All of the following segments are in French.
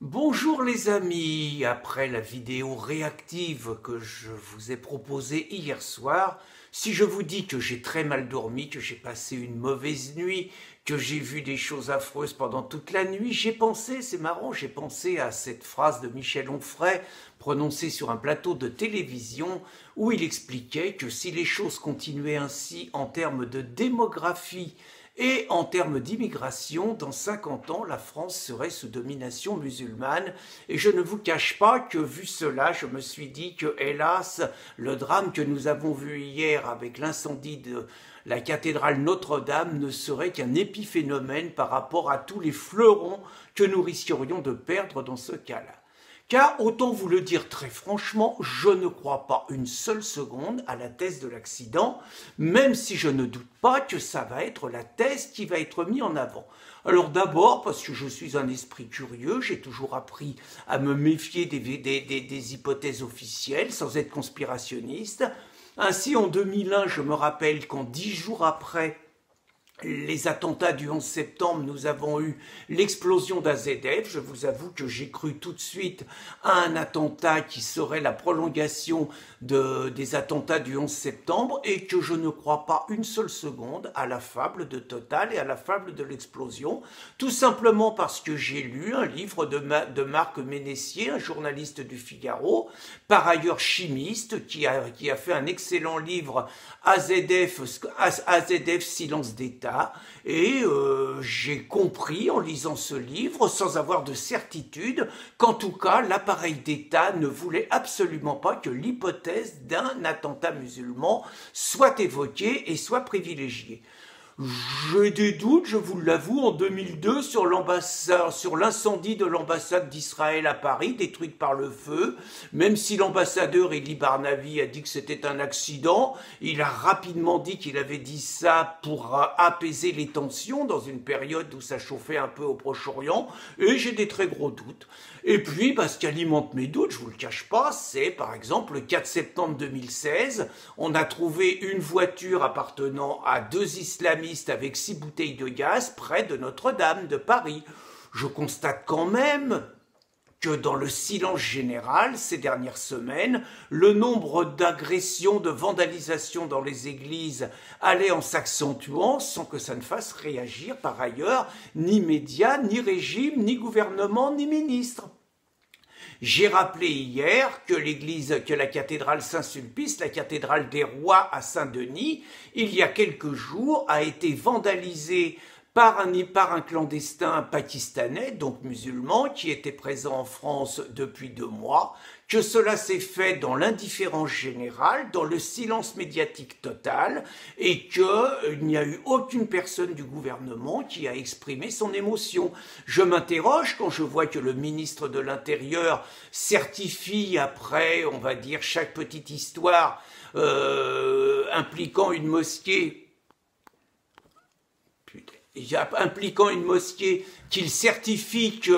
Bonjour les amis, après la vidéo réactive que je vous ai proposée hier soir, si je vous dis que j'ai très mal dormi, que j'ai passé une mauvaise nuit, que j'ai vu des choses affreuses pendant toute la nuit, j'ai pensé, c'est marrant, j'ai pensé à cette phrase de Michel Onfray prononcée sur un plateau de télévision où il expliquait que si les choses continuaient ainsi en termes de démographie et en termes d'immigration, dans 50 ans, la France serait sous domination musulmane. Et je ne vous cache pas que, vu cela, je me suis dit que, hélas, le drame que nous avons vu hier avec l'incendie de la cathédrale Notre-Dame ne serait qu'un épiphénomène par rapport à tous les fleurons que nous risquerions de perdre dans ce cas-là. Car, autant vous le dire très franchement, je ne crois pas une seule seconde à la thèse de l'accident, même si je ne doute pas que ça va être la thèse qui va être mise en avant. Alors d'abord, parce que je suis un esprit curieux, j'ai toujours appris à me méfier des hypothèses officielles, sans être conspirationniste. Ainsi, en 2001, je me rappelle qu'en 10 jours après les attentats du 11 septembre, nous avons eu l'explosion d'AZF. Je vous avoue que j'ai cru tout de suite à un attentat qui serait la prolongation des attentats du 11 septembre et que je ne crois pas une seule seconde à la fable de Total et à la fable de l'explosion, tout simplement parce que j'ai lu un livre de Marc Ménessier, un journaliste du Figaro, par ailleurs chimiste, qui a fait un excellent livre AZF Silence d'État. Et j'ai compris en lisant ce livre, sans avoir de certitude, qu'en tout cas l'appareil d'État ne voulait absolument pas que l'hypothèse d'un attentat musulman soit évoquée et soit privilégiée. J'ai des doutes, je vous l'avoue, en 2002 sur l'incendie de l'ambassade d'Israël à Paris, détruite par le feu. Même si l'ambassadeur Elie Barnavi a dit que c'était un accident, il a rapidement dit qu'il avait dit ça pour apaiser les tensions dans une période où ça chauffait un peu au Proche-Orient, et j'ai des très gros doutes. Et puis, ce qui alimente mes doutes, je vous le cache pas, c'est par exemple le 4 septembre 2016, on a trouvé une voiture appartenant à deux islamistes avec 6 bouteilles de gaz près de Notre-Dame de Paris. Je constate quand même que dans le silence général, ces dernières semaines, le nombre d'agressions, de vandalisations dans les églises allait en s'accentuant sans que ça ne fasse réagir par ailleurs ni médias, ni régime, ni gouvernement, ni ministre. J'ai rappelé hier que la cathédrale Saint-Sulpice, la cathédrale des rois à Saint-Denis, il y a quelques jours, a été vandalisée par un clandestin pakistanais, donc musulman, qui était présent en France depuis 2 mois, que cela s'est fait dans l'indifférence générale, dans le silence médiatique total, et qu'il n'y a eu aucune personne du gouvernement qui a exprimé son émotion. Je m'interroge quand je vois que le ministre de l'Intérieur certifie après, on va dire, chaque petite histoire impliquant une mosquée, qu'il certifie qu'il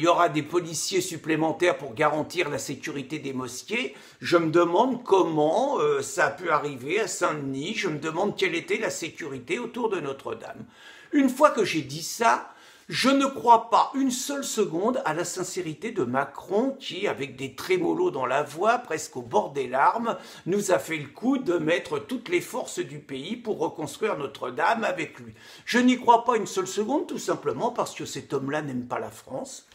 y aura des policiers supplémentaires pour garantir la sécurité des mosquées. Je me demande comment ça a pu arriver à Saint-Denis, je me demande quelle était la sécurité autour de Notre-Dame. Une fois que j'ai dit ça, je ne crois pas une seule seconde à la sincérité de Macron qui, avec des trémolos dans la voix, presque au bord des larmes, nous a fait le coup de mettre toutes les forces du pays pour reconstruire Notre-Dame avec lui. Je n'y crois pas une seule seconde, tout simplement parce que cet homme-là n'aime pas la France.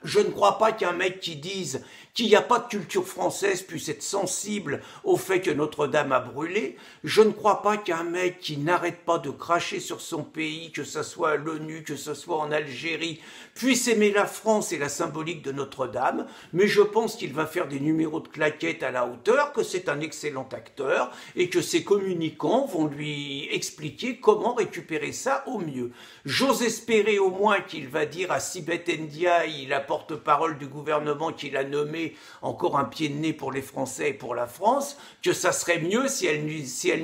Je ne crois pas qu'un mec qui dise qu'il n'y a pas de culture française puisse être sensible au fait que Notre-Dame a brûlé. Je ne crois pas qu'un mec qui n'arrête pas de cracher sur son pays, que ce soit à l'ONU, que ce soit en Algérie, puisse aimer la France et la symbolique de Notre-Dame. Mais je pense qu'il va faire des numéros de claquettes à la hauteur, que c'est un excellent acteur et que ses communicants vont lui expliquer comment récupérer ça au mieux. J'ose espérer au moins qu'il va dire à Sibeth Ndiaye, la porte-parole du gouvernement qu'il a nommé, encore un pied de nez pour les Français et pour la France, que ça serait mieux si elle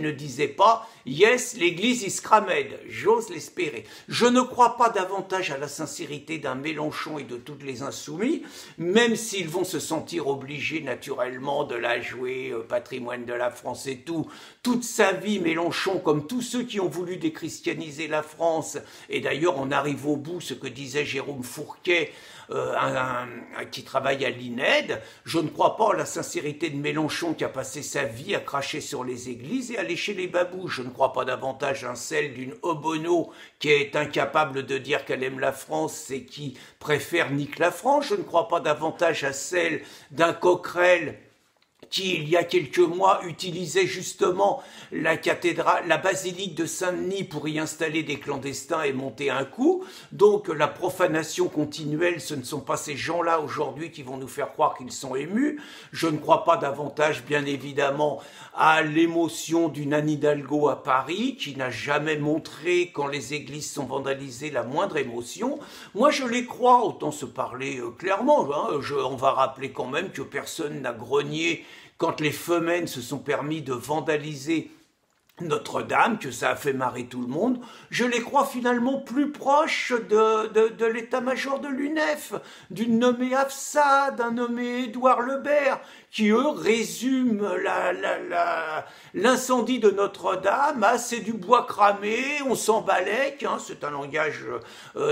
ne disait pas « Yes, l'église is crammed ». J'ose l'espérer. Je ne crois pas davantage à la sincérité d'un Mélenchon et de tous les insoumis, même s'ils vont se sentir obligés naturellement de la jouer, patrimoine de la France et tout. Toute sa vie, Mélenchon, comme tous ceux qui ont voulu déchristianiser la France, et d'ailleurs on arrive au bout, ce que disait Jérôme Fourquet, qui travaille à l'INED. Je ne crois pas à la sincérité de Mélenchon qui a passé sa vie à cracher sur les églises et à lécher les babous. Je ne crois pas davantage à celle d'une Obono qui est incapable de dire qu'elle aime la France et qui préfère nique la France. Je ne crois pas davantage à celle d'un Coquerel qui, il y a quelques mois, utilisait justement la cathédrale, la basilique de Saint-Denis pour y installer des clandestins et monter un coup. Donc la profanation continuelle, ce ne sont pas ces gens-là aujourd'hui qui vont nous faire croire qu'ils sont émus. Je ne crois pas davantage, bien évidemment, à l'émotion d'une Anne Hidalgo à Paris, qui n'a jamais montré, quand les églises sont vandalisées, la moindre émotion. Moi, je les crois, autant se parler clairement. Hein. On va rappeler quand même que personne n'a grogné quand les femelles se sont permis de vandaliser Notre-Dame, que ça a fait marrer tout le monde. Je les crois finalement plus proches de l'état-major de l'UNEF, d'une nommée Afsa, d'un nommé Édouard Lebert, qui eux résument l'incendie de Notre-Dame à c'est du bois cramé, on s'en balèque, hein, c'est un langage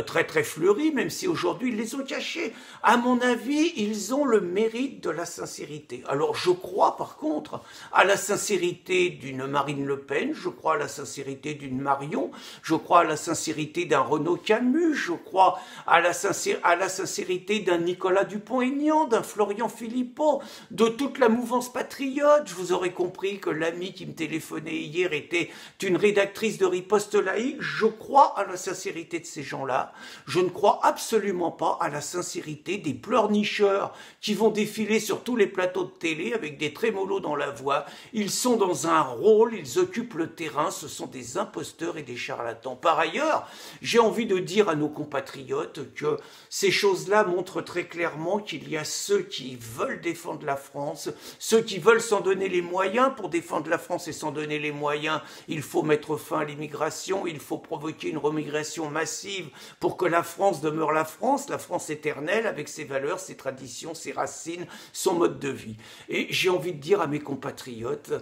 très très fleuri, même si aujourd'hui ils les ont cachés. À mon avis, ils ont le mérite de la sincérité. Alors je crois par contre à la sincérité d'une Marine Le Pen, je crois à la sincérité d'une Marion, je crois à la sincérité d'un Renaud Camus, je crois à la sincérité d'un Nicolas Dupont-Aignan, d'un Florian Philippot, de toute la mouvance patriote. Je vous aurais compris que l'ami qui me téléphonait hier était une rédactrice de Riposte Laïque. Je crois à la sincérité de ces gens-là. Je ne crois absolument pas à la sincérité des pleurnicheurs qui vont défiler sur tous les plateaux de télé avec des trémolos dans la voix. Ils sont dans un rôle, ils occupent le terrain, ce sont des imposteurs et des charlatans. Par ailleurs, j'ai envie de dire à nos compatriotes que ces choses-là montrent très clairement qu'il y a ceux qui veulent défendre la France, ceux qui veulent s'en donner les moyens. Pour défendre la France et s'en donner les moyens, il faut mettre fin à l'immigration, il faut provoquer une remigration massive pour que la France demeure la France éternelle, avec ses valeurs, ses traditions, ses racines, son mode de vie. Et j'ai envie de dire à mes compatriotes,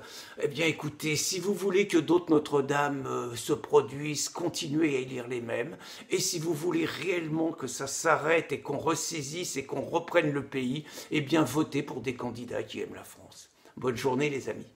eh bien écoutez, si vous voulez que d'autres Notre-Dame se produisent, continuez à élire les mêmes, et si vous voulez réellement que ça s'arrête et qu'on ressaisisse et qu'on reprenne le pays, eh bien votez pour des candidats qui aiment la France. Bonne journée les amis.